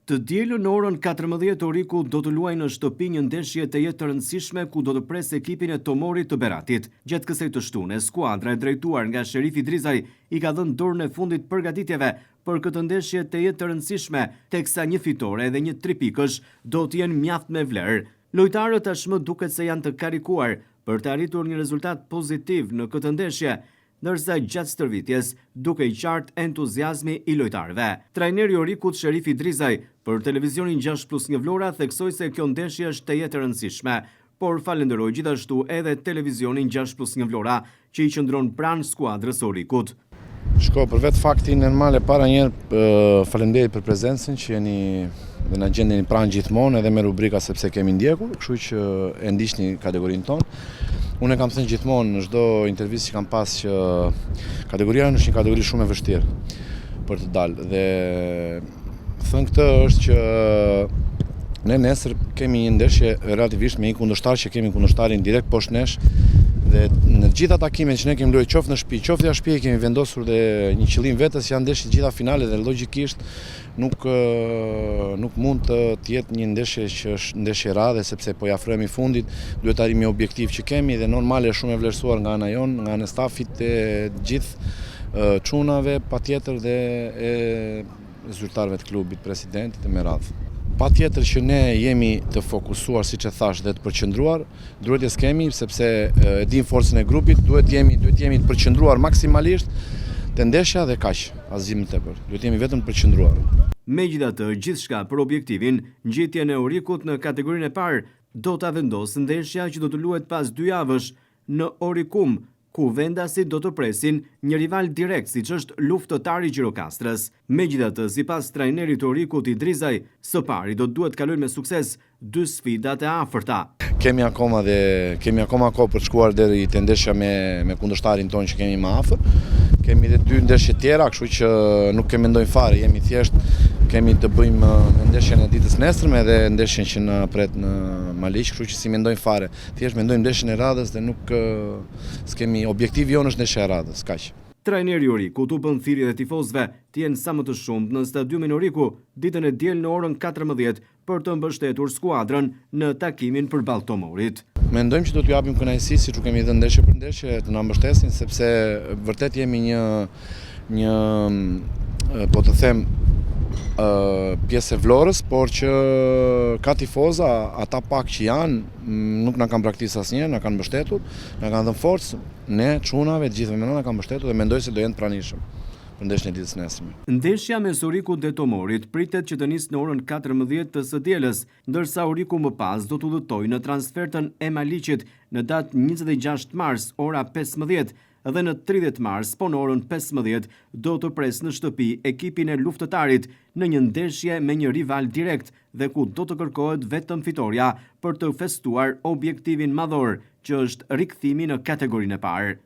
Të dielën në orën 14 Oriku do të luajë në shtëpi një ndeshje të jetë të rëndësishme ku do të presë ekipin e Tomorit të Beratit. Gjatë kësaj të shtune, skuadra e drejtuar nga Sherifi Drizaj i ka dhënë dorën e fundit përgatitjeve për këtë ndeshje të jetë të rëndësishme, teksa një fitore dhe një 3 pikësh do të jenë mjaft me vlerë. Lojtarët tashmë duket se janë të karikuar për të arritur një rezultat pozitiv në këtë ndeshje, ndërsa gjatë stërvitjes duke i qartë entuziazmi i lojtarëve. Trajneri Orikut Sherifi Drizaj për televizionin 6+1 Vlora theksoi se kjo ndeshje është të jetë e rëndësishme, por falenderoi gjithashtu edhe televizionin 6+1 Vlora që i qëndron pranë skuadrës Orikut. Shko, për vetë faktin normale para njerë falenderoj për prezencën që jeni dhe na gjendeni pranë gjithmonë edhe me rubrika sepse kemi ndjekur, kështu që e ndiqni kategorinë tonë. Unë kam thënë gjithmonë në çdo intervistë që kam pas që kategoria është një kategori shumë e vështirë për të dalë dhe thënë këtë është që ne nesër kemi një ndeshje relativisht me një kundërshtar që kemi kundërshtarin direkt poshtë nesh dhe në gjitha takimet që ne kemi luajtur qoftë në shtëpi, qoftë jashtë shtëpie kemi vendosur dhe një qëllim vetes janë ndeshjet gjitha finale dhe logjikisht nuk mund të jetë një ndeshje që është ndeshje radhe sepse po i afrohemi fundit, duhet të arrijmë një objektiv që kemi dhe normale shumë e vlerësuar nga ana jon, nga ana e stafit e gjithë çunave, patjetër dhe e zyrtarëve të klubit, presidentit e me radhë. Patjetër që ne jemi të fokusuar, siç e thash, dhe të përqendruar, duhet të kemi sepse e dim forcën e grupit, duhet jemi të përqendruar maksimalisht te ndeshja dhe kaq, asgjë më tepër. Duhet jemi vetëm të përqendruar. Megjithatë, gjithçka për objektivin, ngjitjen e Orikut në kategorinë e parë do ta vendosë ndeshja që do të luhet pas 2 javësh në Orikum, ku vendasit do të presin një rival direkt siç është Luftëtari Gjirokastrës. Megjithatë, sipas trajnerit Orikut i Drizaj, së pari do duhet të kalojnë me sukses 2 sfidat e afërta. Kemi akoma kohë për të shkuar deri te ndeshja me kundërshtarin tonë që kemi më afër. Kemi edhe 2 ndeshje tjera, kështu që nuk kemi mendojmë fare, jemi thjesht kemi të bëjmë në ndeshjen e ditës nesërme dhe ndeshjen që na pret në Maliq, kështu që si mendojmë fare. Thjesht mendojmë ndeshjen e radhës dhe nuk s'kemi objektivi jonë është ndeshja e radhës, kaq. Trajneri Orikut u bën thirrje dhe tifozëve të jenë sa më të shumtë në stadiumin Oriku ditën e diel në orën 14 për të mbështetur skuadrën në takimin përballë Tomorit. Mendojmë që do t'ju japim kënaqësi siç u kemi dhënë ndeshje për ndeshje të na mbështesin sepse vërtet jemi një po të them pjesë e Vlorës, por që ka tifoza, ata pak që janë, nuk na kanë braktisë asnjëherë, na kanë mbështetur, na kanë dhënë forcë, ne çunave të gjithëve na kanë mbështetur dhe mendoj se do jenë pranishëm për ndeshjen e ditës nesërme. Ndeshja mes Orikut dhe Tomorit pritet që të nisë në orën 14 të së dielës, ndërsa Oriku më pas do të udhëtojë në transfertën e Maliqit në datë 26 mars ora 15 dhe në 30 mars, po në orën 15 do të presë në shtëpi ekipin e Luftëtarit në një ndeshje me një rival direkt dhe ku do të kërkohet vetëm fitoria për të festuar objektivin madhor, që është rikthimi në kategorinë e parë.